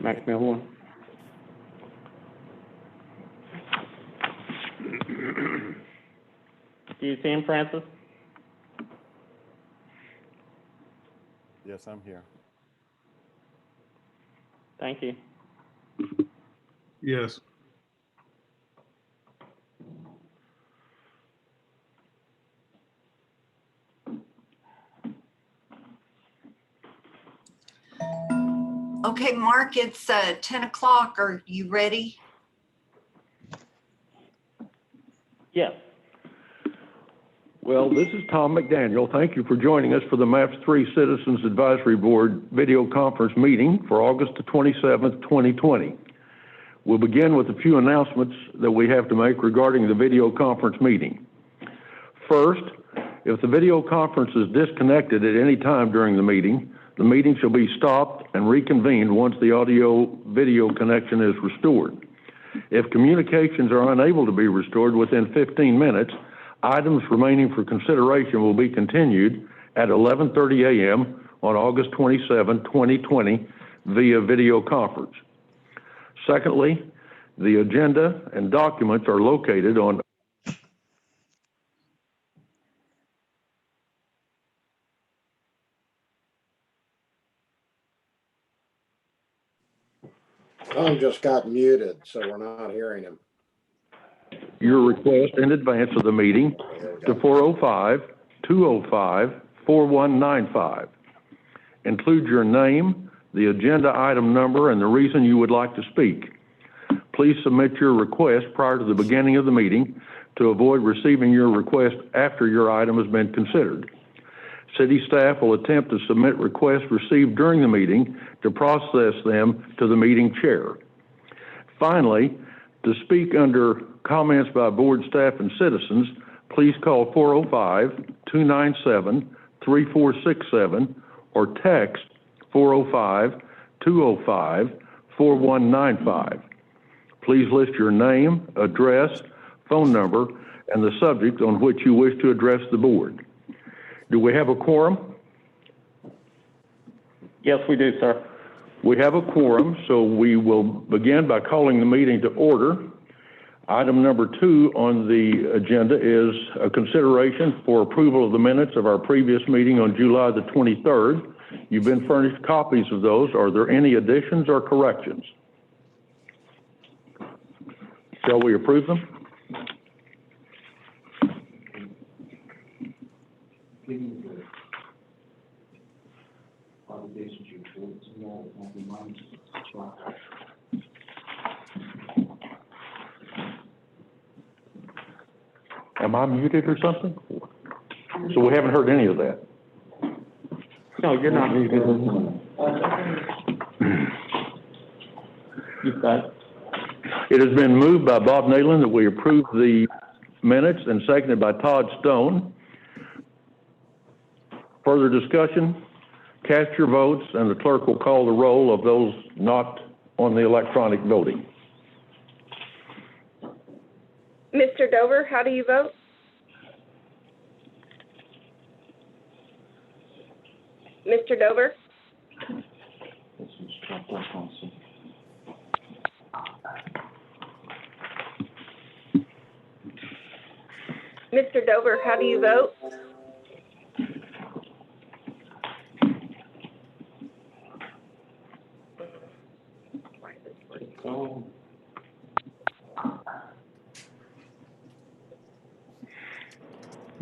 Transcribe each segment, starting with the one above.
Max Millen. Do you see him, Francis? Yes, I'm here. Thank you. Yes. Okay, Mark, it's 10 o'clock. Are you ready? Yes. Well, this is Tom McDaniel. Thank you for joining us for the MAPS 3 Citizens Advisory Board video conference meeting for August the 27th, 2020. We'll begin with a few announcements that we have to make regarding the video conference meeting. First, if the video conference is disconnected at any time during the meeting shall be stopped and reconvened once the audio-video connection is restored. If communications are unable to be restored within 15 minutes, items remaining for consideration will be continued at 11:30 a.m. on August 27, 2020 via video conference. Secondly, the agenda and documents are located on Tom just got muted, so we're not hearing him. your request in advance of the meeting to 405-205-4195. Include your name, the agenda item number, and the reason you would like to speak. Please submit your request prior to the beginning of the meeting to avoid receiving your request after your item has been considered. City staff will attempt to submit requests received during the meeting to process them to the meeting chair. Finally, to speak under comments by board staff and citizens, please call 405-297-3467 or text 405-205-4195. Please list your name, address, phone number, and the subject on which you wish to address the board. Do we have a quorum? Yes, we do, sir. We have a quorum, so we will begin by calling the meeting to order. Item number 2 on the agenda is a consideration for approval of the minutes of our previous meeting on July the 23rd. You've been furnished copies of those. Are there any additions or corrections? Shall we approve them? Am I muted or something? So we haven't heard any of that. No, you're not muted. You've got it. It has been moved by Bob Nalen that we approve the minutes and seconded by Todd Stone. Further discussion? Cast your votes and the clerk will call the roll of those not on the electronic voting. Mr. Dover, how do you vote? Mr. Dover? Mr. Dover, how do you vote?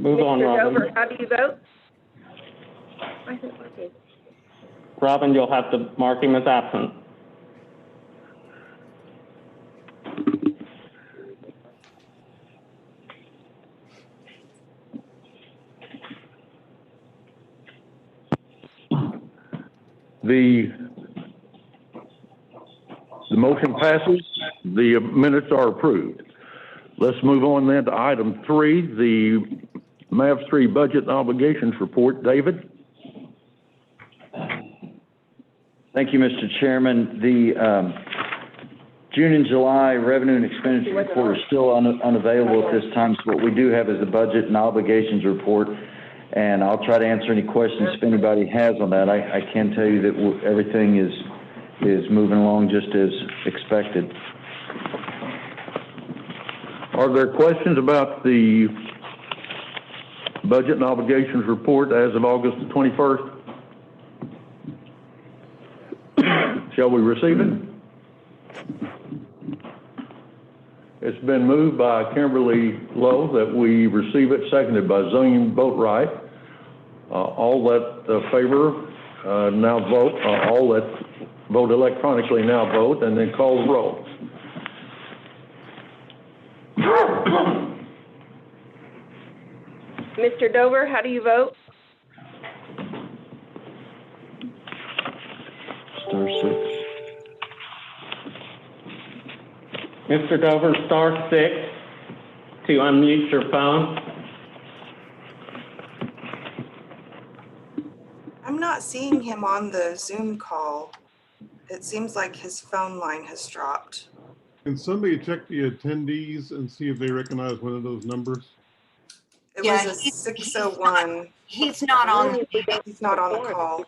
Move on, Mr. Robin. Dover, how do you vote? Robin, you'll have to mark him as absent. The motion passes. The minutes are approved. Let's move on then to item 3, the MAPS 3 budget and obligations report. David? Thank you, Mr. Chairman. The June and July revenue and expenditure report is still unavailable at this time. So what we do have is the budget and obligations report, and I'll try to answer any questions if anybody has on that. I can tell you that everything is is moving along just as expected. Are there questions about the budget and obligations report as of August the 21st? Shall we receive it? It's been moved by Kimberly Lowe that we receive it, seconded by Zane Boatwright. All that favor now vote, all that vote electronically now vote, and then call the roll. Mr. Dover, how do you vote? Star 6. Mr. Dover, star 6 to unmute your phone. I'm not seeing him on the Zoom call. It seems like his phone line has dropped. Can somebody check the attendees and see if they recognize one of those numbers? It Yeah, was a he's 601. He's not on, He's not on the call.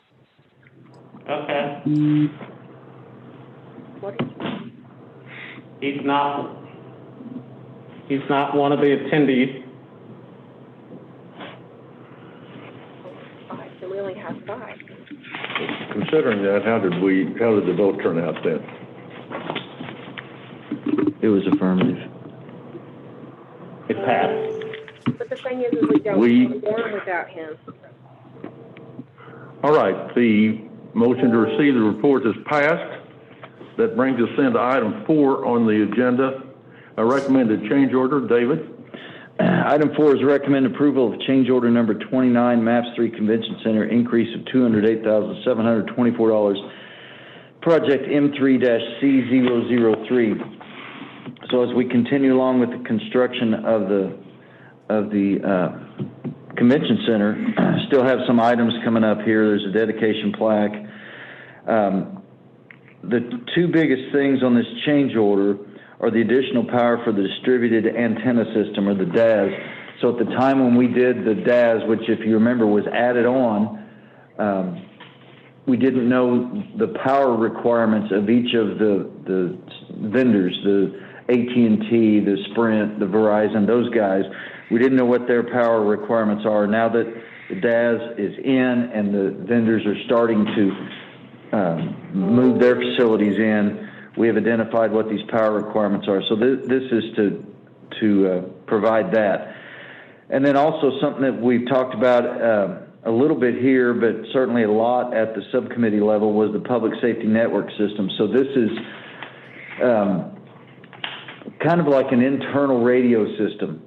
Okay. What is He's not one of the attendees. 5? So we only have 5. Considering that, how did the vote turn out then? It was affirmative. It passed. But the thing is we don't perform without him. All right, the motion to receive the report is passed. That brings us into item 4 on the agenda. A recommended change order. David? Item 4 is recommend approval of change order number 29, MAPS 3 Convention Center, increase of $208,724, project M3-C003. So as we continue along with the construction of the convention center, still have some items coming up here. There's a dedication plaque. The two biggest things on this change order are the additional power for the distributed antenna system, or the DAS. So at the time when we did the DAS, which if you remember was added on, we didn't know the power requirements of each of the vendors, the AT&T, the Sprint, the Verizon, those guys. We didn't know what their power requirements are. Now that the DAS is in and the vendors are starting to move their facilities in, we have identified what these power requirements are. So this is to provide that. And then also something that we've talked about a little bit here, but certainly a lot at the subcommittee level, was the public safety network system. So this is kind of like an internal radio system,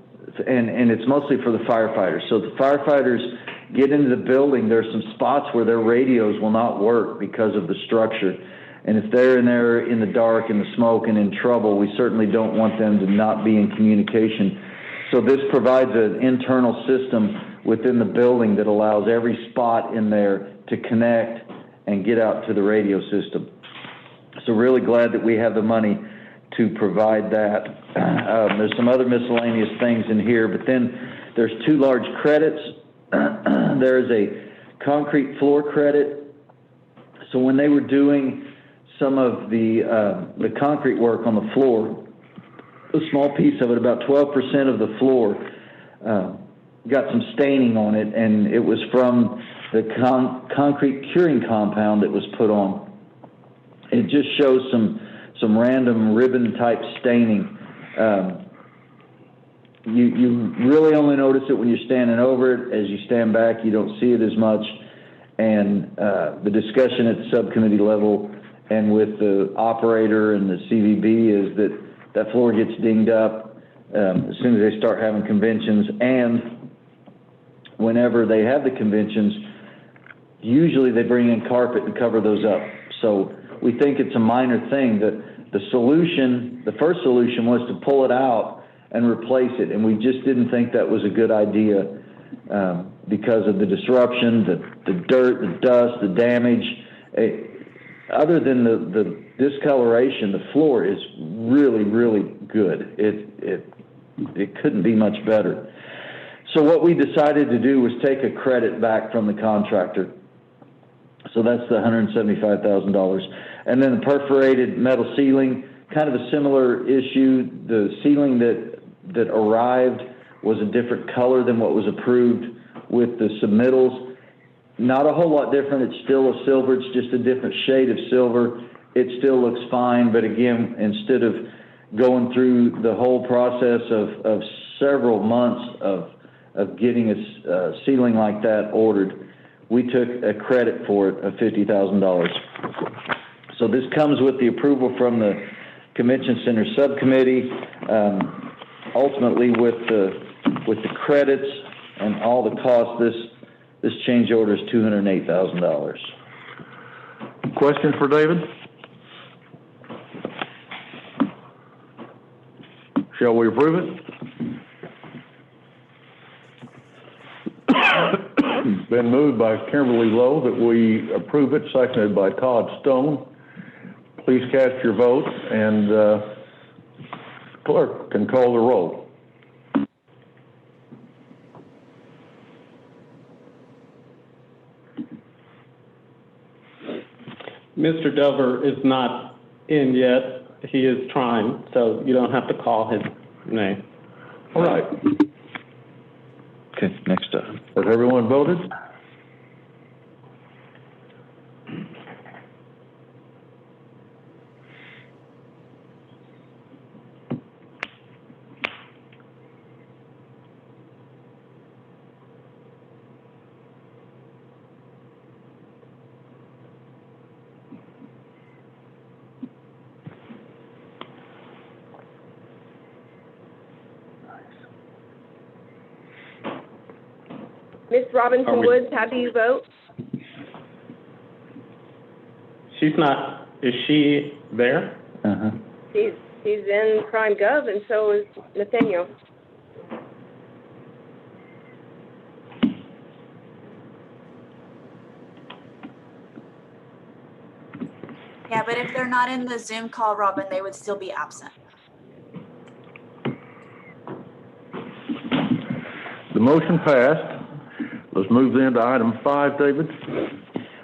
and it's mostly for the firefighters. So the firefighters get into the building, there's some spots where their radios will not work because of the structure. And if they're in there in the dark, in the smoke, and in trouble, we certainly don't want them to not be in communication. So this provides an internal system within the building that allows every spot in there to connect and get out to the radio system. So really glad that we have the money to provide that. There's some other miscellaneous things in here, but then there's 2 large credits. There's a concrete floor credit. So when they were doing some of the concrete work on the floor, a small piece of it, about 12% of the floor, got some staining on it, and it was from the concrete curing compound that was put on. It just shows some random ribbon type staining. You really only notice it when you're standing over it. As you stand back, you don't see it as much. And the discussion at the subcommittee level and with the operator and the CVB is that floor gets dinged up as soon as they start having conventions. And whenever they have the conventions, usually they bring in carpet and cover those up. So we think it's a minor thing. The first solution was to pull it out and replace it, and we just didn't think that was a good idea because of the disruption, the dirt, the dust, the damage. Other than the discoloration, the floor is really, really good. It couldn't be much better. So what we decided to do was take a credit back from the contractor. So that's the $175,000. And then the perforated metal ceiling, kind of a similar issue. The ceiling that arrived was a different color than what was approved with the submittals. Not a whole lot different. It's still a silver. It's just a different shade of silver. It still looks fine, but again, instead of going through the whole process of several months of getting a ceiling like that ordered, we took a credit for it of $50,000. So this comes with the approval from the Convention Center Subcommittee. Ultimately, with the credits and all the costs, this change order is $208,000. Question for David? Shall we approve it? Been moved by Kimberly Lowe that we approve it, seconded by Todd Stone. Please cast your vote, and clerk can call the roll. Mr. Dover is not in yet. He is trying, so you don't have to call his name. All right. Okay, next up. Has everyone voted? Ms. Robinson Woods, how do you vote? She's not, is she there? Uh-huh. She's in Prime Gov, and so is Nathaniel. Yeah, but if they're not in the Zoom call, Robin, they would still be absent. The motion passed. Let's move then to item 5, David.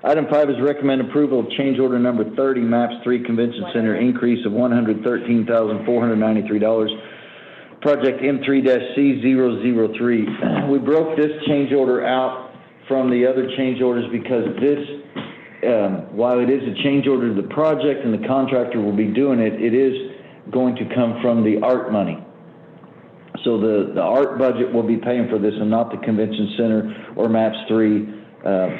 Item 5 is recommend approval of change order number 30, MAPS 3 Convention Center, increase of $113,493, project M3-C003. We broke this change order out from the other change orders because this, while it is a change order to the project and the contractor will be doing it, it is going to come from the ART money. So the ART budget will be paying for this and not the Convention Center or MAPS 3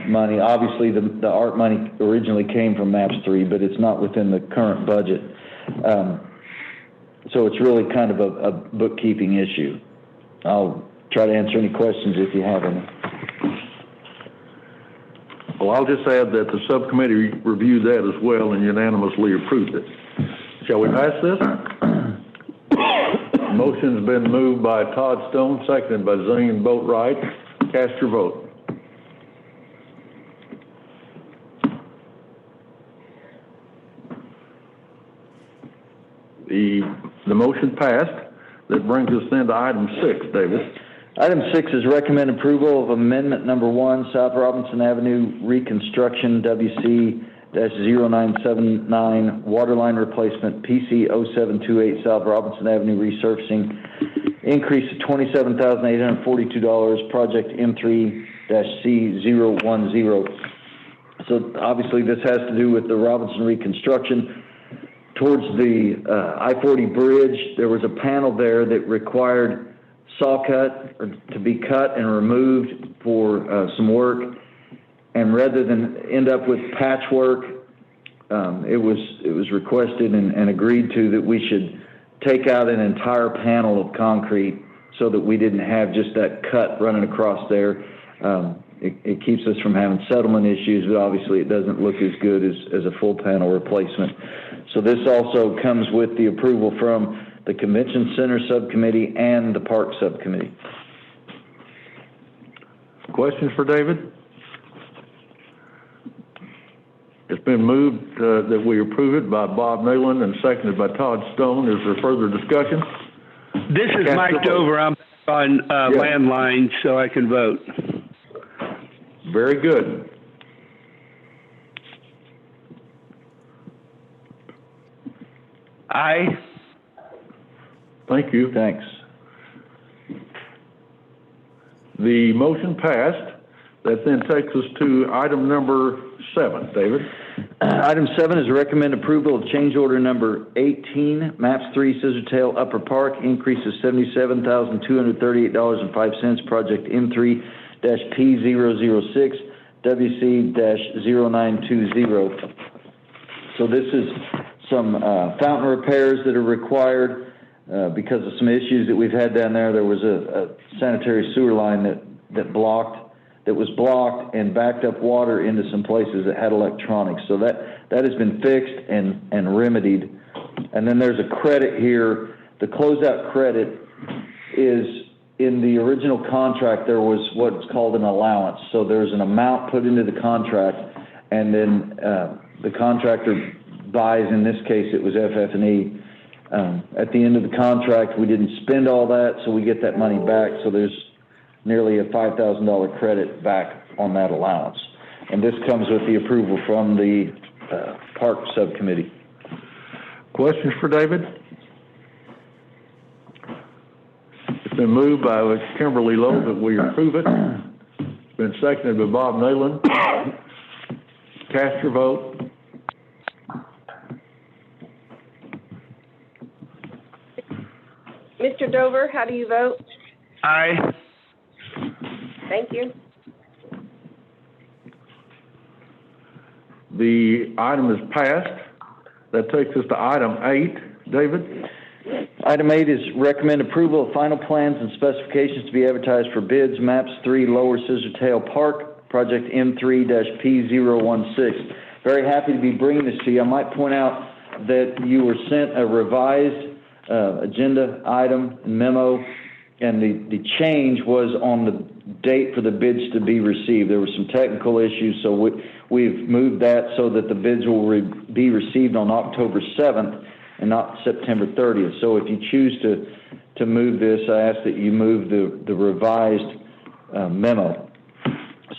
money. Obviously, the ART money originally came from MAPS 3, but it's not within the current budget. So it's really kind of a bookkeeping issue. I'll try to answer any questions if you have any. Well, I'll just add that the subcommittee reviewed that as well and unanimously approved it. Shall we pass this? Motion's been moved by Todd Stone, seconded by Zane Boatwright. Cast your vote. The motion passed. That brings us then to item 6, David. Item 6 is recommend approval of amendment number 1, South Robinson Avenue reconstruction, WC-0979, waterline replacement, PC 0728, South Robinson Avenue resurfacing, increase of $27,842, project M3-C010. So obviously this has to do with the Robinson reconstruction. Towards the I-40 bridge, there was a panel there that required saw cut or to be cut and removed for some work, and rather than end up with patchwork, it was requested and agreed to that we should take out an entire panel of concrete so that we didn't have just that cut running across there. It keeps us from having settlement issues, but obviously it doesn't look as good as a full panel replacement. So this also comes with the approval from the Convention Center Subcommittee and the Park Subcommittee. Questions for David? It's been moved that we approve it by Bob Neyland and seconded by Todd Stone. Is there further discussion? This is Mike Dover. I'm on landline, so I can vote. Very good. Aye. Thank you. Thanks. The motion passed. That then takes us to item number 7. David? Item 7 is recommend approval of change order number 18, Maps 3 Scissortail Upper Park, increase of $77,238.05, project M3-P006, WC-0920. So this is some fountain repairs that are required because of some issues that we've had down there. There was a sanitary sewer line that was blocked and backed up water into some places that had electronics. So that has been fixed and remedied. And then there's a credit here. The closeout credit is in the original contract. There was what's called an allowance. So there's an amount put into the contract, and then the contractor buys. In this case, it was FF&E. At the end of the contract, we didn't spend all that, so we get that money back. So there's nearly a $5,000 credit back on that allowance. And this comes with the approval from the Park Subcommittee. Questions for David? It's been moved by Kimberly Lowe that we approve it. It's been seconded by Bob Nalen. Cast your vote. Mr. Dover, how do you vote? Aye. Thank you. The item is passed. That takes us to item 8. David? Item 8 is recommend approval of final plans and specifications to be advertised for bids, Maps 3 Lower Scissortail Park, project M3-P016. Very happy to be bringing this to you. I might point out that you were sent a revised agenda item memo, and the change was on the date for the bids to be received. There were some technical issues, so we've moved that so that the bids will be received on October 7th and not September 30th. So if you choose to move this, I ask that you move the revised memo.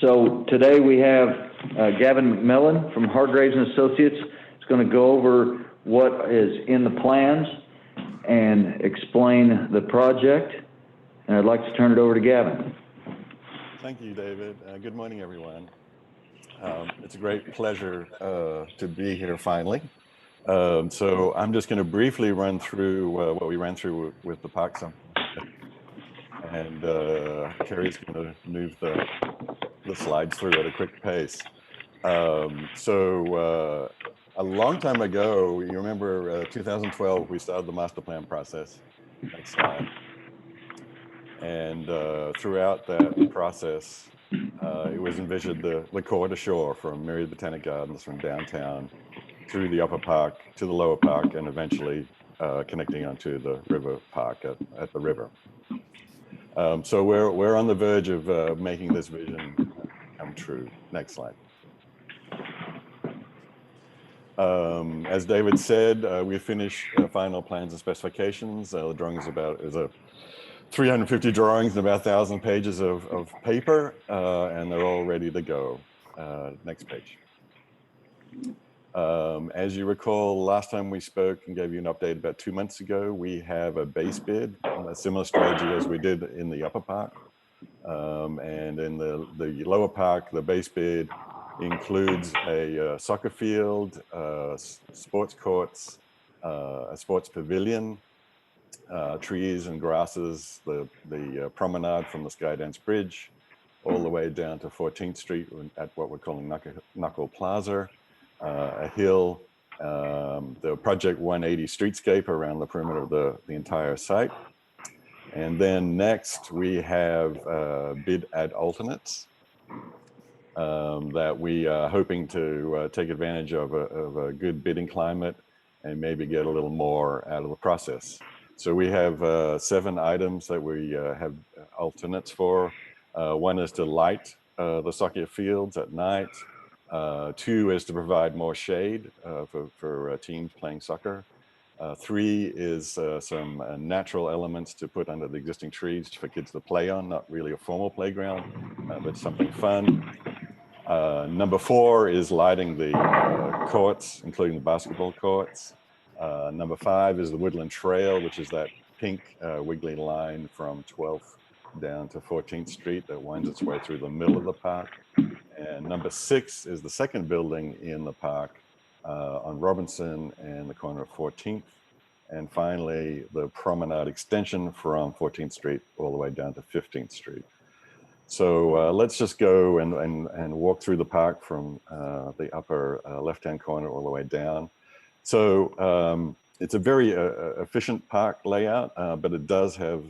So today we have Gavin McMillan from Hargraves and Associates. Is going to go over what is in the plans and explain the project. And I'd like to turn it over to Gavin. Thank you, David. Good morning, everyone. It's a great pleasure to be here finally. So I'm just going to briefly run through what we ran through with the park subcommittee. And Carrie's going to move the slides through at a quick pace. So a long time ago, you remember 2012, we started the master plan process. Next slide. And throughout that process, it was envisioned the core to shore from Myriad Botanic Gardens from downtown through the upper park to the lower park, and eventually connecting onto the river park at the river. So we're on the verge of making this vision come true. Next slide. As David said, we finished final plans and specifications. The drawing is a 350 drawings and about 1,000 pages of paper, and they're all ready to go. Next page. As you recall, last time we spoke and gave you an update about 2 months ago, we have a base bid, a similar strategy as we did in the upper park. And in the lower park, the base bid includes a soccer field, sports courts, a sports pavilion, trees and grasses, the promenade from the Skydance Bridge, all the way down to 14th Street at what we're calling Knuckle Plaza, a hill, the Project 180 streetscape around the perimeter of the entire site. And then next we have bid ad alternates that we are hoping to take advantage of a good bidding climate and maybe get a little more out of the process. So we have 7 items that we have alternates for. One is to light the soccer fields at night. 2 is to provide more shade for teams playing soccer. 3 is some natural elements to put under the existing trees for kids to play on, not really a formal playground, but something fun. Number 4 is lighting the courts, including the basketball courts. Number 5 is the Woodland Trail, which is that pink wiggly line from 12th down to 14th Street that winds its way through the middle of the park. And number 6 is the second building in the park on Robinson and the corner of 14th. And finally, the promenade extension from 14th Street all the way down to 15th Street. So let's just go and walk through the park from the upper left-hand corner all the way down. So it's a very efficient park layout, but it does have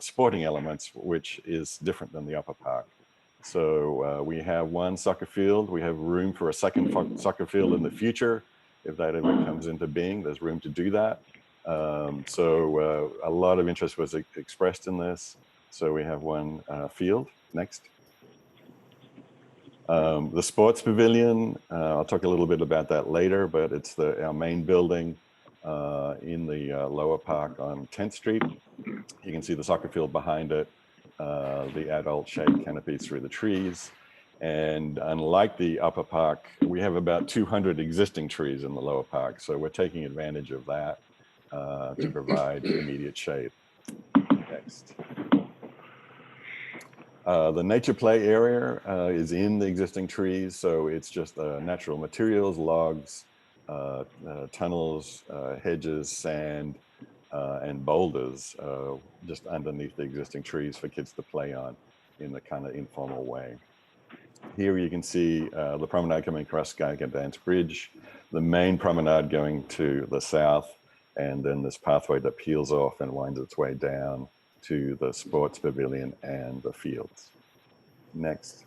sporting elements, which is different than the upper park. So we have one soccer field. We have room for a second soccer field in the future. If that ever comes into being, there's room to do that. So a lot of interest was expressed in this. So we have one field. Next. The sports pavilion, I'll talk a little bit about that later, but it's our main building in the lower park on 10th Street. You can see the soccer field behind it, the adult shade canopies through the trees. And unlike the upper park, we have about 200 existing trees in the lower park. So we're taking advantage of that to provide immediate shade. Next. The nature play area is in the existing trees, so it's just natural materials, logs, tunnels, hedges, sand, and boulders just underneath the existing trees for kids to play on in the kind of informal way. Here you can see the promenade coming across Skydance Bridge, the main promenade going to the south, and then this pathway that peels off and winds its way down to the sports pavilion and the fields. Next.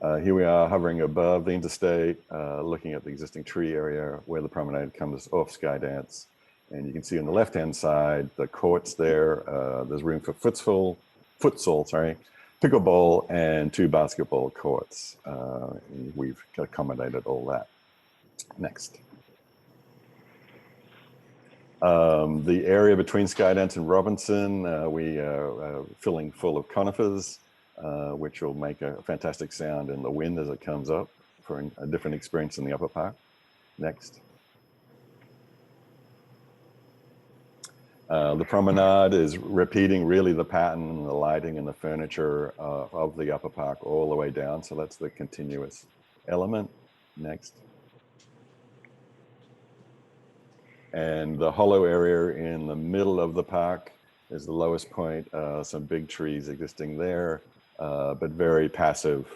Here we are hovering above the interstate, looking at the existing tree area where the promenade comes off Skydance. And you can see on the left-hand side, the courts there. There's room for futsal, pickleball, and 2 basketball courts. We've accommodated all that. Next. The area between Skydance and Robinson, we are filling full of conifers, which will make a fantastic sound in the wind as it comes up for a different experience in the upper park. Next. The promenade is repeating really the pattern and the lighting and the furniture of the upper park all the way down. So that's the continuous element. Next. And the hollow area in the middle of the park is the lowest point. Some big trees existing there, but very passive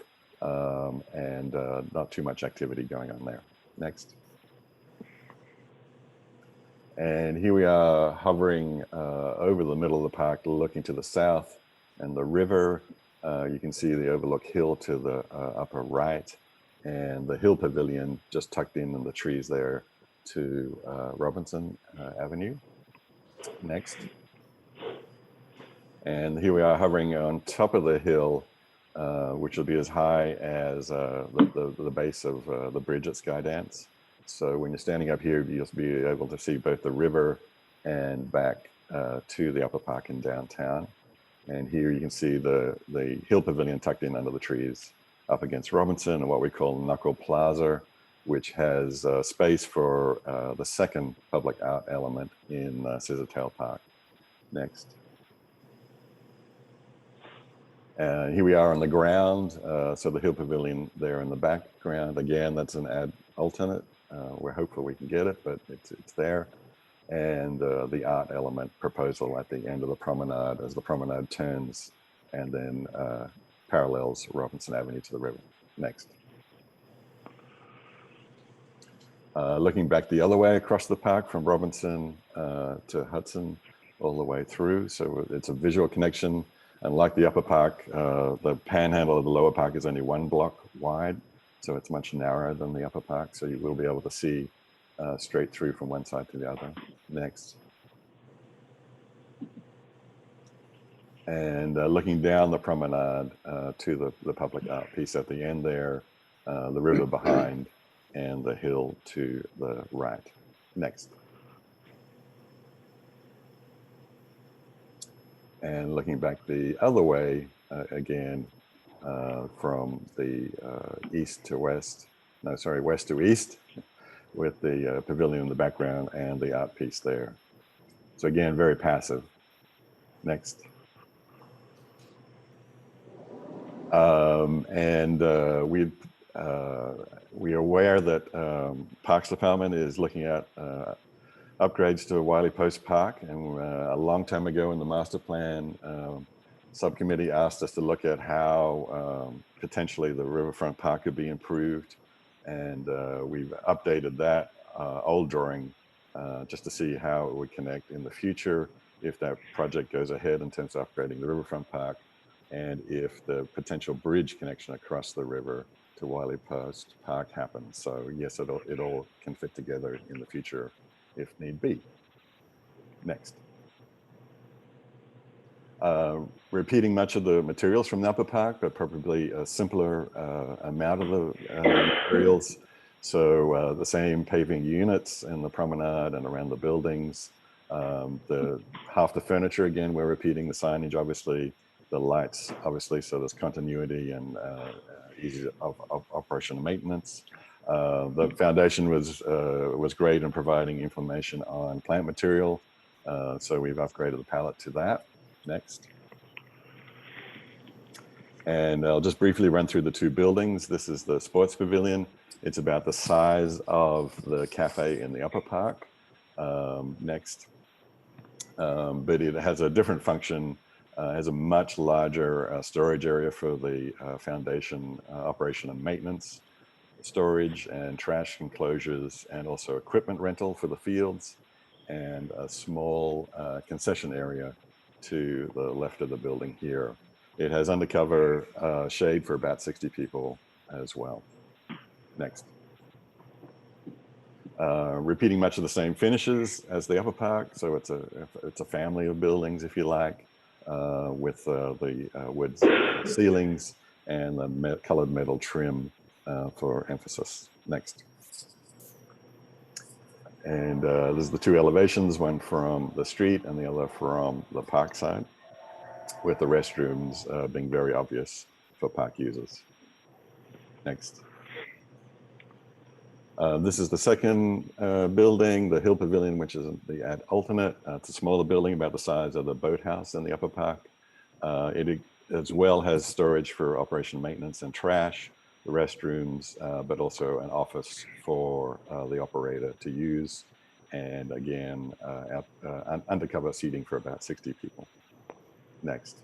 and not too much activity going on there. Next. And here we are hovering over the middle of the park, looking to the south and the river. You can see the overlook hill to the upper right, and the hill pavilion just tucked in the trees there to Robinson Avenue. Next. And here we are hovering on top of the hill, which will be as high as the base of the bridge at Skydance. So when you're standing up here, you'll be able to see both the river and back to the upper park in downtown. And here you can see the hill pavilion tucked in under the trees up against Robinson and what we call Knuckle Plaza, which has space for the second public art element in Scissortail Park. Next. Here we are on the ground. So the hill pavilion there in the background. Again, that's an alternate. We're hopeful we can get it, but it's there. And the art element proposal at the end of the promenade as the promenade turns and then parallels Robinson Avenue to the river. Next. Looking back the other way across the park from Robinson to Hudson all the way through. So it's a visual connection. And like the upper park, the panhandle of the lower park is only 1 block wide. So it's much narrower than the upper park. So you will be able to see straight through from one side to the other. Next. And looking down the promenade to the public art piece at the end there, the river behind, and the hill to the right. Next. And looking back the other way, again, from the west to east, with the pavilion in the background and the art piece there. So again, very passive. Next. We're aware that Parks Department is looking at upgrades to Wiley Post Park, and a long time ago in the master plan, subcommittee asked us to look at how potentially the riverfront park could be improved, and we've updated that old drawing just to see how it would connect in the future if that project goes ahead in terms of upgrading the riverfront park, and if the potential bridge connection across the river to Wiley Post Park happens. So yes, it all can fit together in the future if need be. Next. Repeating much of the materials from the upper park, but probably a simpler amount of the materials. So the same paving units in the promenade and around the buildings. Half the furniture, again, we're repeating the signage, obviously, the lights, obviously, so there's continuity and easy of operation and maintenance. The foundation was great in providing information on plant material, so we've upgraded the palette to that. Next. And I'll just briefly run through the two buildings. This is the sports pavilion. It's about the size of the cafe in the upper park. Next. But it has a different function, has a much larger storage area for the foundation operation and maintenance, storage and trash enclosures, and also equipment rental for the fields, and a small concession area to the left of the building here. It has undercover shade for about 60 people as well. Next. Repeating much of the same finishes as the upper park, so it's a family of buildings, if you like, with the wood ceilings and the colored metal trim for emphasis. Next. And there's the two elevations, one from the street and the other from the park side, with the restrooms being very obvious for park users. Next. This is the second building, the Hill Pavilion, which is the alternate. It's a smaller building, about the size of the boathouse in the upper park. It as well has storage for operation maintenance and trash, the restrooms, but also an office for the operator to use. And again, undercover seating for about 60 people. Next.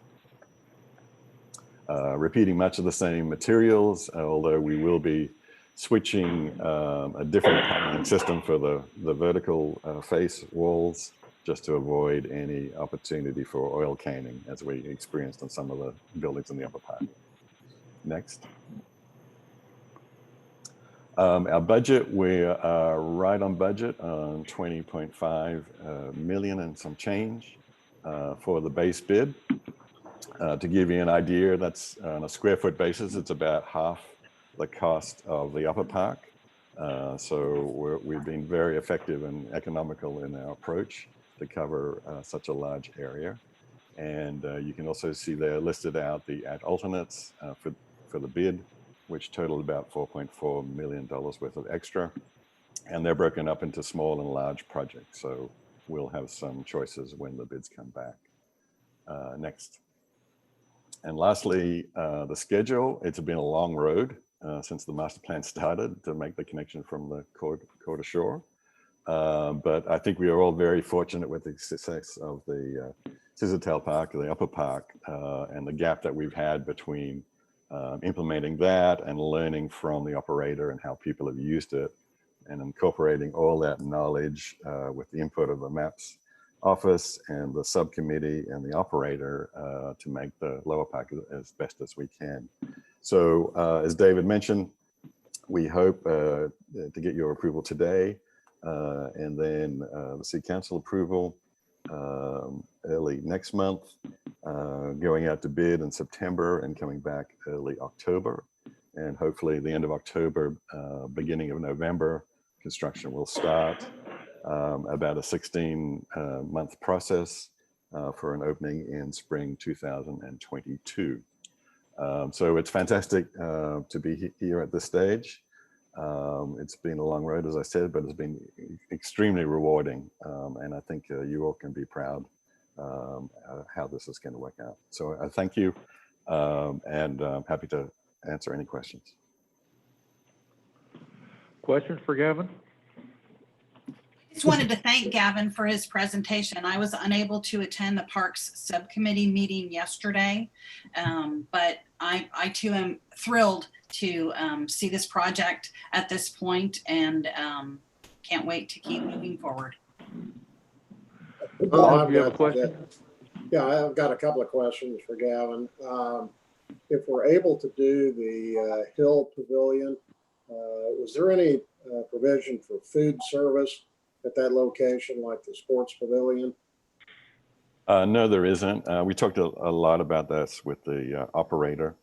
Repeating much of the same materials, although we will be switching a different paneling system for the vertical face walls, just to avoid any opportunity for oil canning, as we experienced in some of the buildings in the upper part. Next. Our budget, we are right on budget on 20.5 million and some change for the base bid. To give you an idea, that's on a square foot basis, it's about half the cost of the upper park. So we've been very effective and economical in our approach to cover such a large area. And you can also see there listed out the alternates for the bid, which totaled about $4.4 million worth of extra. And they're broken up into small and large projects. So we'll have some choices when the bids come back. Next. And lastly, the schedule. It's been a long road since the master plan started to make the connection from the core to shore. But I think we are all very fortunate with the success of the Scissortail Park, the upper park, and the gap that we've had between implementing that and learning from the operator and how people have used it, and incorporating all that knowledge with the input of the MAPS office and the subcommittee and the operator to make the lower park as best as we can. So as David mentioned, we hope to get your approval today, and then the City Council approval early next month, going out to bid in September and coming back early October. And hopefully the end of October, beginning of November, construction will start. About a 16-month process for an opening in spring 2022. So it's fantastic to be here at this stage. It's been a long road, as I said, but it's been extremely rewarding. And I think you all can be proud how this is going to work out. So I thank you, and I'm happy to answer any questions. Questions for Gavin? Just wanted to thank Gavin for his presentation. I was unable to attend the Parks Subcommittee meeting yesterday, but I too am thrilled to see this project at this point, and can't wait to keep moving forward. Oh, you have a question? Yeah, I've got a couple of questions for Gavin. If we're able to do the Hill Pavilion, was there any provision for food service at that location, like the sports pavilion? No, there isn't. We talked a lot about this with the operator.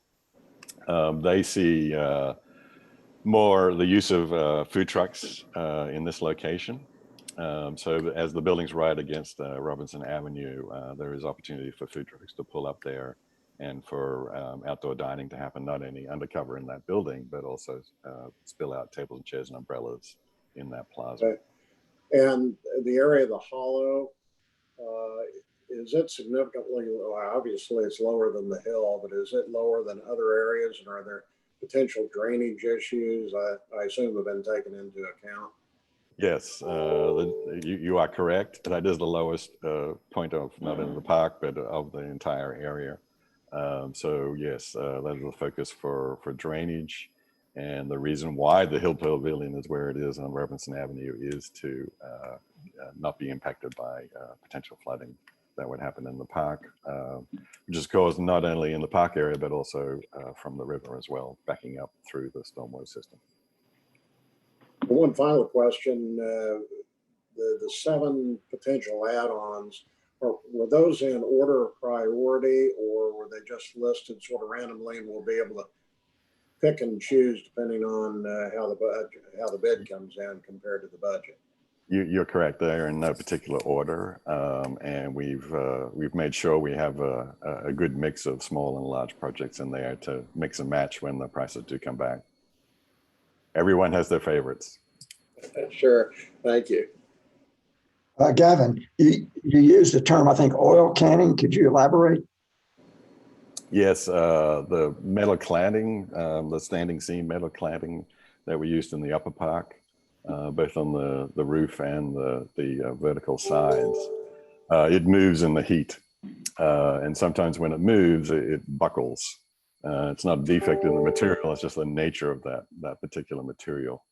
They see more the use of food trucks in this location. So as the building's right against Robinson Avenue, there is opportunity for food trucks to pull up there and for outdoor dining to happen, not only undercover in that building, but also spill out tables and chairs and umbrellas in that plaza. Okay. And the area of the Hollow, is it significantly, obviously it's lower than the Hill, but is it lower than other areas? And are there potential drainage issues? I assume have been taken into account. Yes, you are correct. That is the lowest point of, not in the park, but of the entire area. So yes, that is the focus for drainage. And the reason why the Hill Pavilion is where it is on Robinson Avenue is to not be impacted by potential flooding that would happen in the park, which is caused not only in the park area, but also from the river as well, backing up through the stormwater system. One final question, the 7 potential add-ons, were those in order of priority, or were they just listed sort of randomly and we'll be able to pick and choose depending on how the bid comes in compared to the budget? You're correct. They're in no particular order, and we've made sure we have a good mix of small and large projects in there to mix and match when the prices do come back. Everyone has their favorites. Sure. Thank you. Gavin, you used the term, I think, oil canning. Could you elaborate? Yes, the metal cladding, the standing seam metal cladding that we used in the upper park, both on the roof and the vertical sides, it moves in the heat. And sometimes when it moves, it buckles. It's not a defect in the material, it's just the nature of that particular material.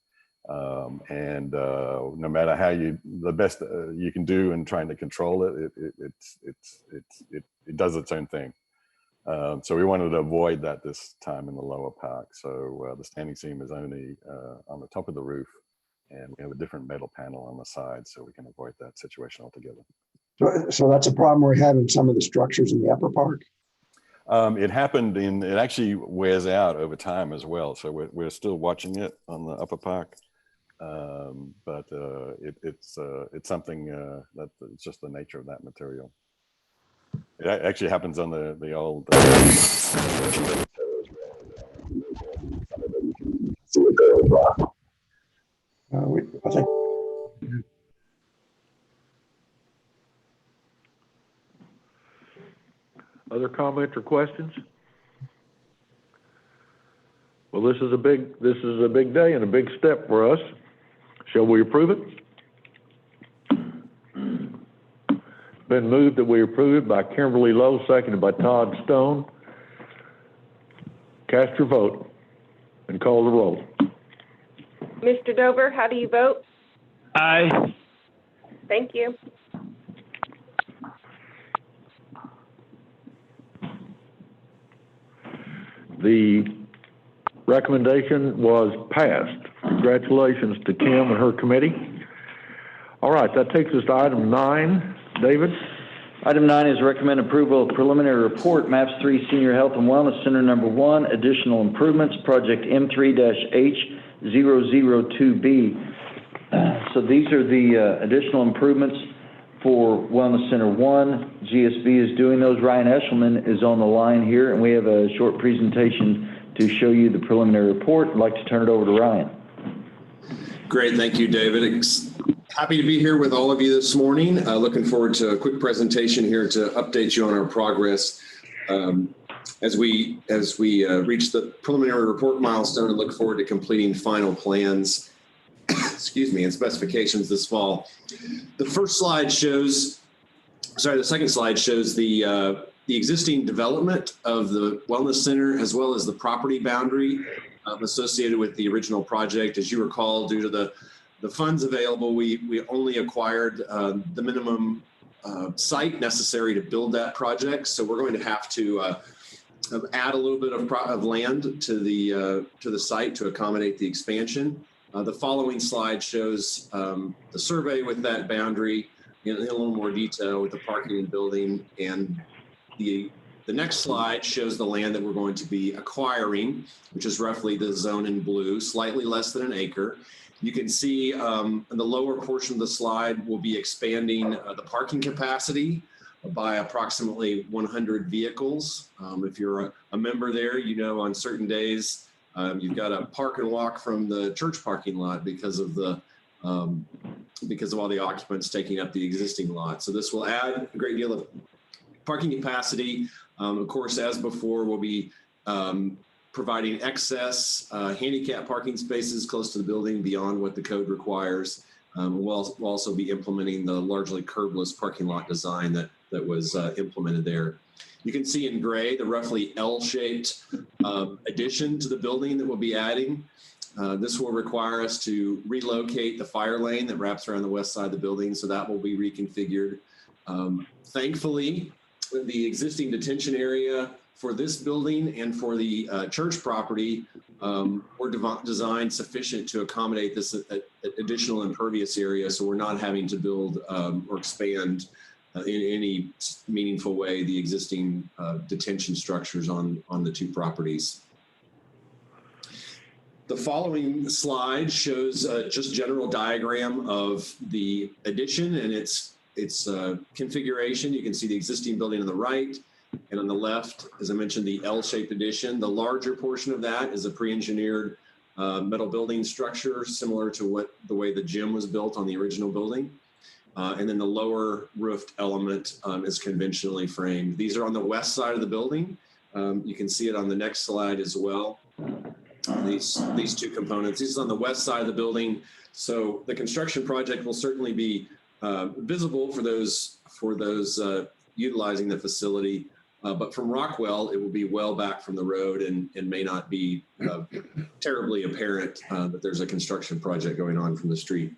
And no matter how the best you can do in trying to control it, it does its own thing. So we wanted to avoid that this time in the lower park. So the standing seam is only on the top of the roof, and we have a different metal panel on the side, so we can avoid that situation altogether. So that's a problem we're having in some of the structures in the upper park? It happened it actually wears out over time as well. So we're still watching it on the upper park. But it's something that it's just the nature of that material. It actually happens on the old. I think. Other comments or questions? Well, this is a big day and a big step for us. Shall we approve it? Been moved that we approve it by Kimberly Lowe, seconded by Todd Stone. Cast your vote and call the roll. Mr. Dover, how do you vote? Aye. Thank you. The recommendation was passed. Congratulations to Kim and her committee. All right, that takes us to item 9. David? Item 9 is recommend approval of preliminary report, MAPS 3 Senior Health and Wellness Center number 1, additional improvements, project M3-H002B. So these are the additional improvements for Wellness Center 1. GSB is doing those. Ryan Eshelman is on the line here, and we have a short presentation to show you the preliminary report. I'd like to turn it over to Ryan. Great, thank you, David. Happy to be here with all of you this morning. Looking forward to a quick presentation here to update you on our progress as we reach the preliminary report milestone and look forward to completing final plans, excuse me, and specifications this fall. The second slide shows the existing development of the Wellness Center as well as the property boundary associated with the original project. As you recall, due to the funds available, we only acquired the minimum site necessary to build that project. So we're going to have to add a little bit of land to the site to accommodate the expansion. The following slide shows the survey with that boundary in a little more detail with the parking and building, and the next slide shows the land that we're going to be acquiring, which is roughly the zone in blue, slightly less than an acre. You can see in the lower portion of the slide, we'll be expanding the parking capacity by approximately 100 vehicles. If you're a member there, you know on certain days, you've got to park and walk from the church parking lot because of all the occupants taking up the existing lot. So this will add a great deal of parking capacity. Of course, as before, we'll be providing excess handicap parking spaces close to the building beyond what the code requires. We'll also be implementing the largely curbless parking lot design that was implemented there. You can see in gray the roughly L-shaped addition to the building that we'll be adding. This will require us to relocate the fire lane that wraps around the west side of the building, so that will be reconfigured. Thankfully, the existing detention area for this building and for the church property were designed sufficient to accommodate this additional impervious area, so we're not having to build or expand in any meaningful way the existing detention structures on the two properties. The following slide shows just general diagram of the addition and its configuration. You can see the existing building on the right, and on the left, as I mentioned, the L-shaped addition. The larger portion of that is a pre-engineered metal building structure, similar to the way the gym was built on the original building. And then the lower roofed element is conventionally framed. These are on the west side of the building. You can see it on the next slide as well. These two components. This is on the west side of the building. So the construction project will certainly be visible for those utilizing the facility. But from Rockwell, it will be well back from the road and may not be terribly apparent that there's a construction project going on from the street.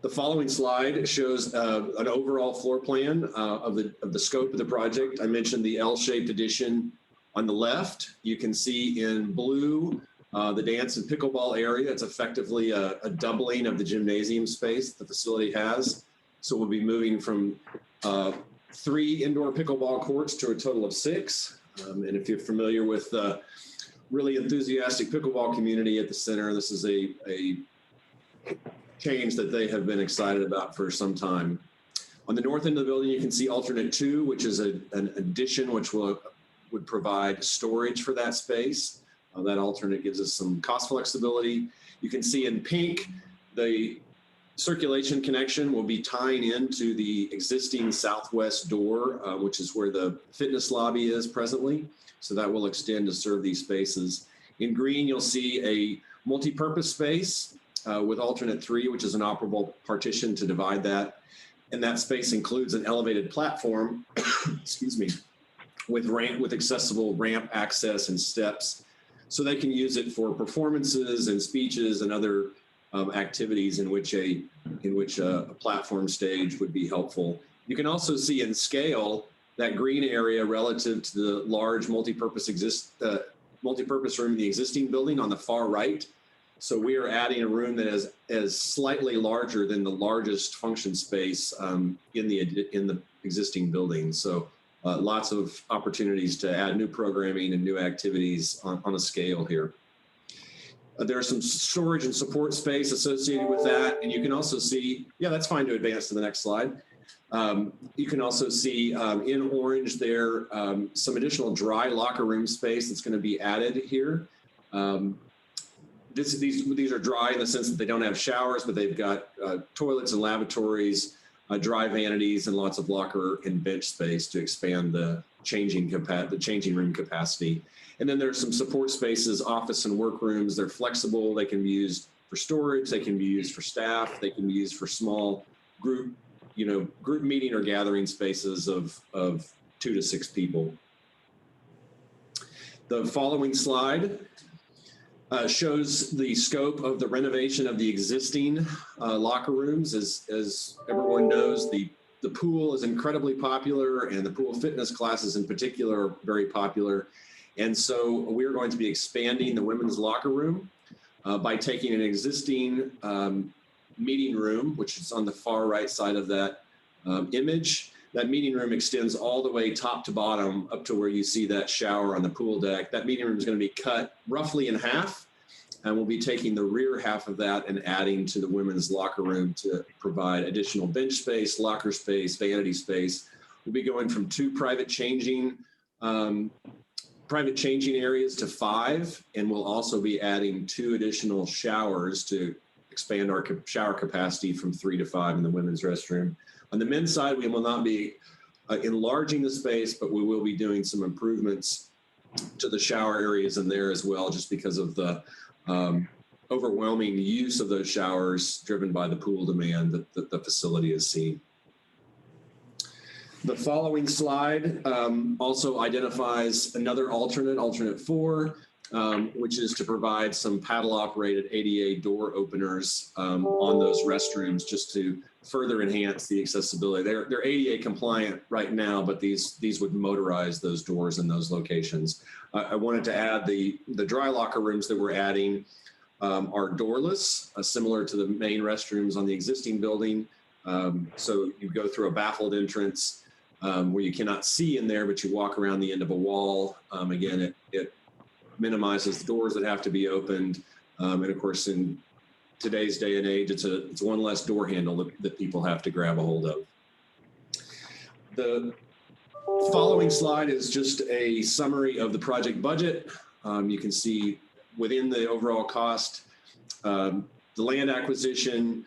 The following slide shows an overall floor plan of the scope of the project. I mentioned the L-shaped addition on the left. You can see in blue the dance and pickleball area. It's effectively a doubling of the gymnasium space the facility has. So we'll be moving from 3 indoor pickleball courts to a total of 6. And if you're familiar with the really enthusiastic pickleball community at the center, this is a change that they have been excited about for some time. On the north end of the building, you can see alternate 2, which is an addition which would provide storage for that space. That alternate gives us some cost flexibility. You can see in pink, the circulation connection will be tying into the existing southwest door, which is where the fitness lobby is presently. So that will extend to serve these spaces. In green, you'll see a multi-purpose space with alternate 3, which is an operable partition to divide that. And that space includes an elevated platform, excuse me, with accessible ramp access and steps. So they can use it for performances and speeches and other activities in which a platform stage would be helpful. You can also see in scale that green area relative to the large multi-purpose room in the existing building on the far right. So we are adding a room that is slightly larger than the largest function space in the existing building. So lots of opportunities to add new programming and new activities on a scale here. There's some storage and support space associated with that. And you can also see, yeah, that's fine to advance to the next slide. You can also see in orange there some additional dry locker room space that's going to be added here. these are dry in the sense that they don't have showers, but they've got toilets and lavatories, dry vanities, and lots of locker and bench space to expand the changing room capacity. And then there's some support spaces, office and workrooms. They're flexible. They can be used for storage. They can be used for staff. They can be used for small group meeting or gathering spaces of 2 to 6 people. The following slide shows the scope of the renovation of the existing locker rooms. As everyone knows, the pool is incredibly popular, and the pool fitness classes in particular are very popular. And so we're going to be expanding the women's locker room by taking an existing meeting room, which is on the far right side of that image. That meeting room extends all the way top to bottom up to where you see that shower on the pool deck. That meeting room is going to be cut roughly in half, and we'll be taking the rear half of that and adding to the women's locker room to provide additional bench space, locker space, vanity space. We'll be going from 2 private changing areas to 5, and we'll also be adding 2 additional showers to expand our shower capacity from 3 to 5 in the women's restroom. On the men's side, we will not be enlarging the space, but we will be doing some improvements to the shower areas in there as well, just because of the overwhelming use of those showers driven by the pool demand that the facility has seen. The following slide also identifies another alternate 4, which is to provide some paddle-operated ADA door openers on those restrooms, just to further enhance the accessibility. They're ADA compliant right now, but these would motorize those doors in those locations. I wanted to add the dry locker rooms that we're adding are doorless, similar to the main restrooms on the existing building. So you go through a baffled entrance where you cannot see in there, but you walk around the end of a wall. Again, it minimizes the doors that have to be opened. And of course, in today's day and age, it's one less door handle that people have to grab a hold of. The following slide is just a summary of the project budget. You can see within the overall cost, the land acquisition,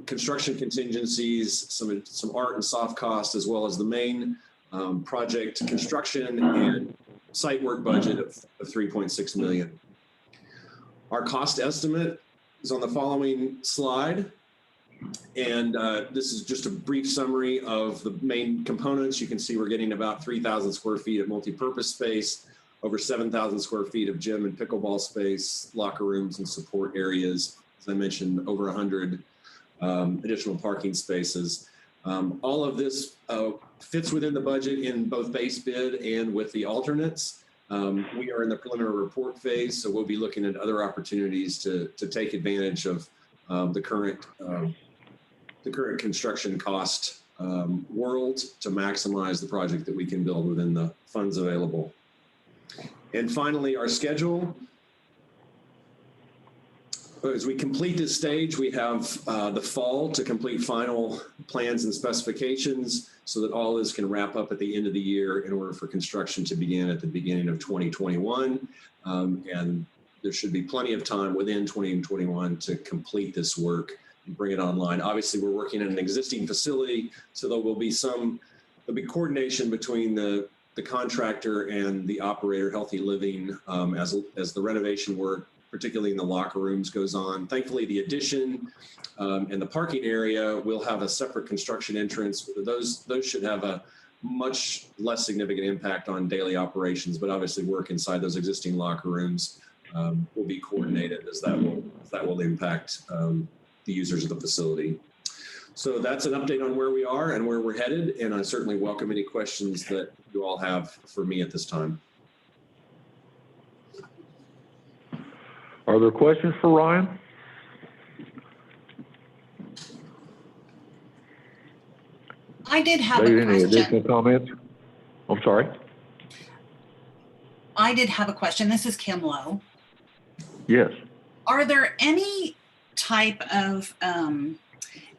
construction contingencies, some art and soft costs, as well as the main project construction and site work budget of $3.6 million. Our cost estimate is on the following slide. And this is just a brief summary of the main components. You can see we're getting about 3,000 square feet of multi-purpose space, over 7,000 square feet of gym and pickleball space, locker rooms and support areas. As I mentioned, over 100 additional parking spaces. All of this fits within the budget in both base bid and with the alternates. We are in the preliminary report phase, so we'll be looking at other opportunities to take advantage of the current construction cost world to maximize the project that we can build within the funds available. And finally, our schedule. As we complete this stage, we have the fall to complete final plans and specifications so that all this can wrap up at the end of the year in order for construction to begin at the beginning of 2021. And there should be plenty of time within 2021 to complete this work and bring it online. Obviously, we're working in an existing facility, so there'll be coordination between the contractor and the operator, Healthy Living, as the renovation work, particularly in the locker rooms, goes on. Thankfully, the addition and the parking area will have a separate construction entrance. Those should have a much less significant impact on daily operations, but obviously work inside those existing locker rooms will be coordinated as that will impact the users of the facility. So that's an update on where we are and where we're headed, and I certainly welcome any questions that you all have for me at this time. Are there questions for Ryan? I did have Dave, a any additional question. comments? I'm sorry. I did have a question. This is Kim Lowe. Yes. Are there any type of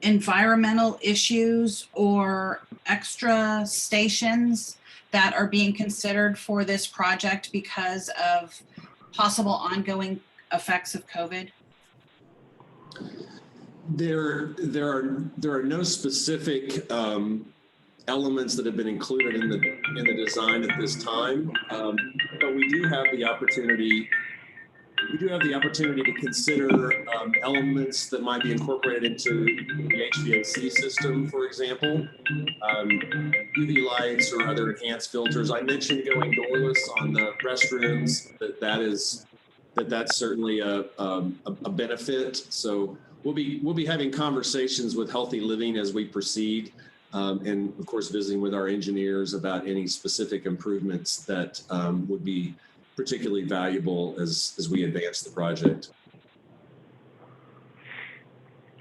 environmental issues or extra stations that are being considered for this project because of possible ongoing effects of COVID? There are no specific elements that have been included in the design at this time, but we do have the opportunity. We do have the opportunity to consider elements that might be incorporated into the HVAC system, for example, UV lights or other enhanced filters. I mentioned going doorless on the restrooms. That's certainly a benefit. So we'll be having conversations with Healthy Living as we proceed, and of course visiting with our engineers about any specific improvements that would be particularly valuable as we advance the project.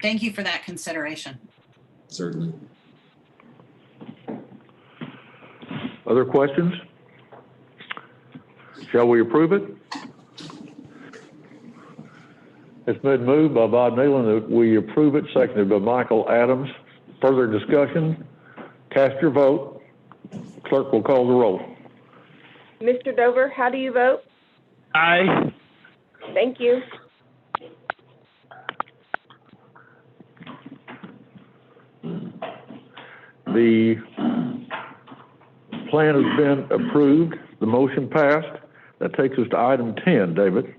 Thank you for that consideration. Certainly. Other questions? Shall we approve it? It's been moved by Bob Nealon that we approve it, seconded by Michael Adams. Further discussion? Cast your vote. Clerk will call the roll. Mr. Dover, how do you vote? Aye. Thank you. The plan has been approved. The motion passed. That takes us to item 10, David.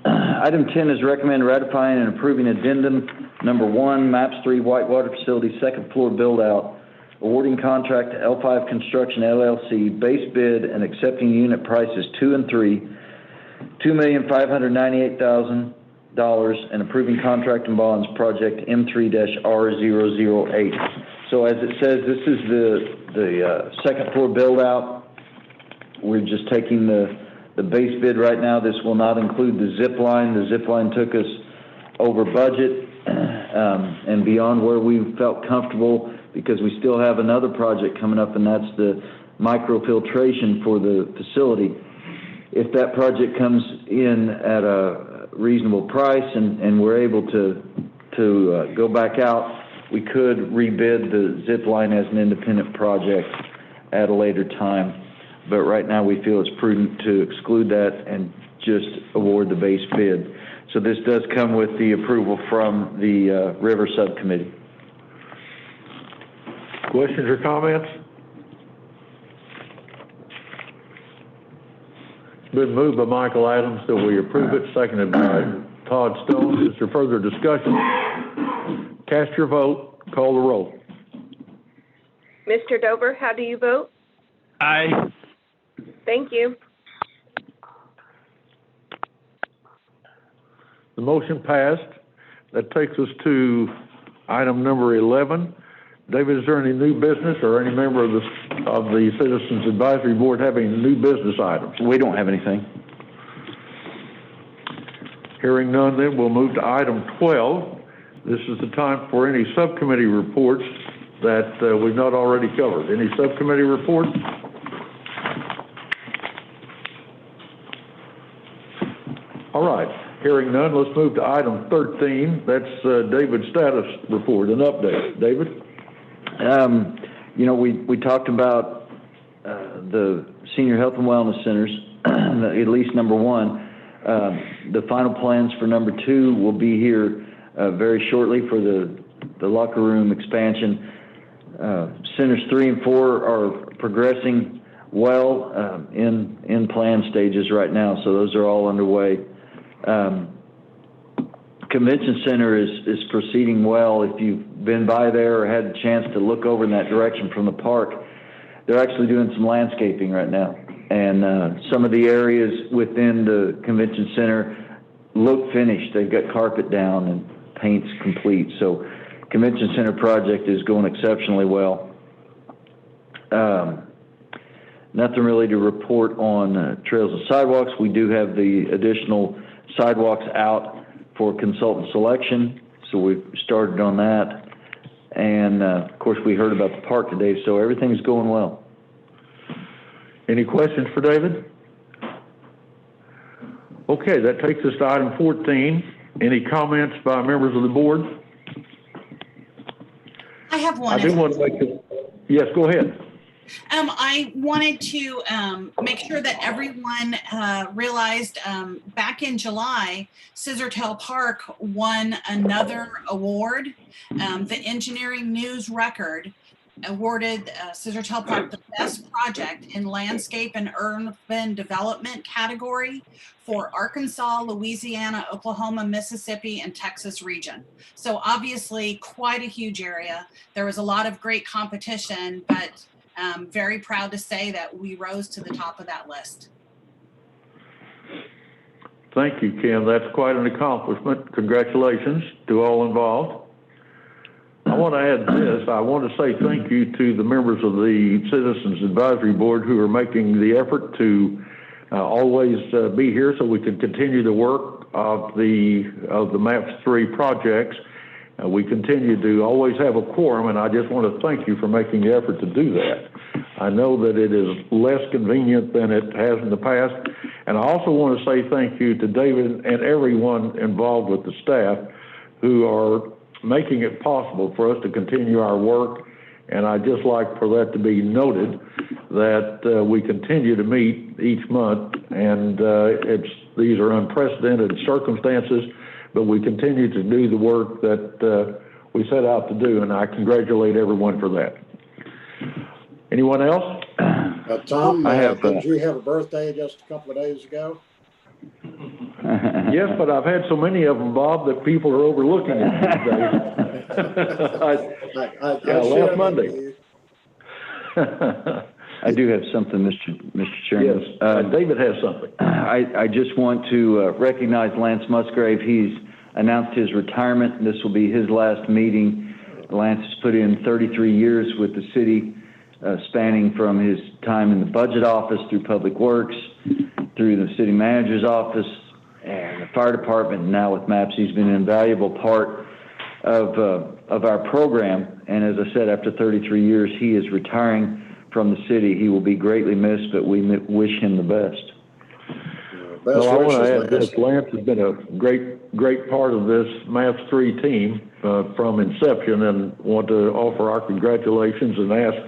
Item 10 is recommend ratifying and approving addendum number 1, MAPS 3 Whitewater Facility second floor build out, awarding contract to L5 Construction LLC, base bid and accepting unit prices 2 and 3, $2,598,000, and approving contract and bonds project M3-R008. So as it says, this is the second floor build out. We're just taking the base bid right now. This will not include the zip line. The zip line took us over budget and beyond where we felt comfortable, because we still have another project coming up, and that's the microfiltration for the facility. If that project comes in at a reasonable price and we're able to go back out, we could rebid the zip line as an independent project at a later time. But right now we feel it's prudent to exclude that and just award the base bid. So this does come with the approval from the River Subcommittee. Questions or comments? It's been moved by Michael Adams that we approve it, seconded by Todd Stone. Is there further discussion? Cast your vote. Call the roll. Mr. Dover, how do you vote? Aye. Thank you. The motion passed. That takes us to item number 11. David, is there any new business or any member of the Citizens Advisory Board having new business items? We don't have anything. Hearing none, then we'll move to item 12. This is the time for any subcommittee reports that we've not already covered. Any subcommittee reports? All right. Hearing none, let's move to item 13. That's David's status report, an update. David? We talked about the senior health and wellness centers, at least number 1. The final plans for number 2 will be here very shortly for the locker room expansion. Centers 3 and 4 are progressing well in plan stages right now, so those are all underway. Convention Center is proceeding well. If you've been by there or had a chance to look over in that direction from the park, they're actually doing some landscaping right now. And some of the areas within the Convention Center look finished. They've got carpet down and paint's complete. So Convention Center project is going exceptionally well. Nothing really to report on trails and sidewalks. We do have the additional sidewalks out for consultant selection, so we've started on that. And of course, we heard about the park today, so everything's going well. Any questions for David? Okay, that takes us to item 14. Any comments by members of the board? I have one. I do want to make a, yes, go ahead. I wanted to make sure that everyone realized back in July, Scissortail Park won another award. The Engineering News Record awarded Scissortail Park the best project in landscape and urban development category for Arkansas, Louisiana, Oklahoma, Mississippi, and Texas region. So obviously quite a huge area. There was a lot of great competition, but I'm very proud to say that we rose to the top of that list. Thank you, Kim. That's quite an accomplishment. Congratulations to all involved. I want to add this. I want to say thank you to the members of the Citizens Advisory Board who are making the effort to always be here so we can continue the work of the MAPS 3 projects. We continue to always have a quorum, and I just want to thank you for making the effort to do that. I know that it is less convenient than it has in the past, and I also want to say thank you to David and everyone involved with the staff who are making it possible for us to continue our work. And I'd just like for that to be noted that we continue to meet each month, and these are unprecedented circumstances, but we continue to do the work that we set out to do, and I congratulate everyone for that. Anyone else? Tom, did you have a birthday just a couple of days ago? Yes, but I've had so many of them, Bob, that people are overlooking it these days. Last Monday. I do have something, Mr. Chairman. Yes, David has something. I just want to recognize Lance Musgrave. He's announced his retirement. This will be his last meeting. Lance has put in 33 years with the city, spanning from his time in the budget office through Public Works, through the city manager's office and the fire department, and now with MAPS. He's been an invaluable part of our program. And as I said, after 33 years, he is retiring from the city. He will be greatly missed, but we wish him the best. Well, I want to add this. Lance has been a great part of this MAPS 3 team from inception, and want to offer our congratulations and ask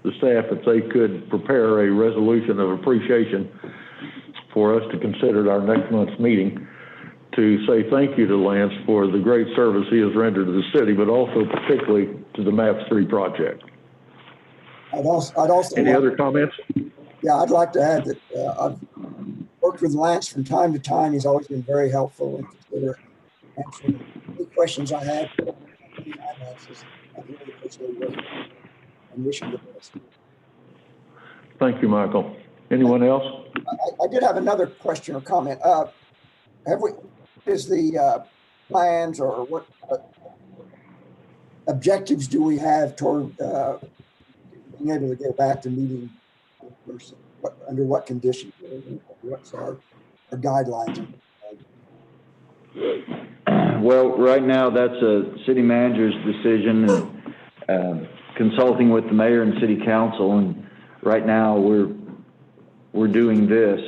the staff if they could prepare a resolution of appreciation for us to consider at our next month's meeting, to say thank you to Lance for the great service he has rendered to the city, but also particularly to the MAPS 3 project. I'd also Any other comments? Yeah, I'd like to add that I've worked with Lance from time to time. He's always been very helpful and considerate, answering any questions I had. I really appreciate it and wish him the best. Thank you, Michael. Anyone else? I did have another question or comment. Is the plans or what objectives do we have toward being able to go back to meeting in person? Under what conditions? What's our guidelines? Well, right now that's a city manager's decision, and consulting with the mayor and city council. And right now we're doing this.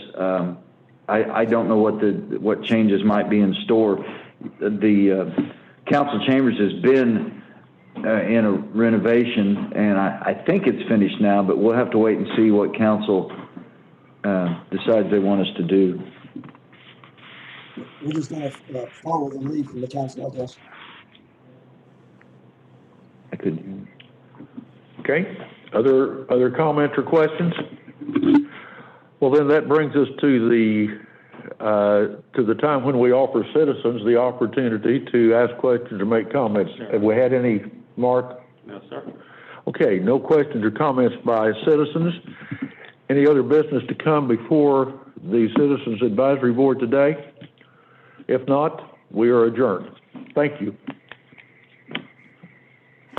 I don't know what changes might be in store. The council chambers has been in a renovation, and I think it's finished now, but we'll have to wait and see what council decides they want us to do. We're just going to follow the lead from the council, I guess. I could. Okay. Other comments or questions? Well, then that brings us to the time when we offer citizens the opportunity to ask questions or make comments. Sure. Have we had any, Mark? No, sir. Okay, no questions or comments by citizens. Any other business to come before the Citizens Advisory Board today? If not, we are adjourned. Thank you.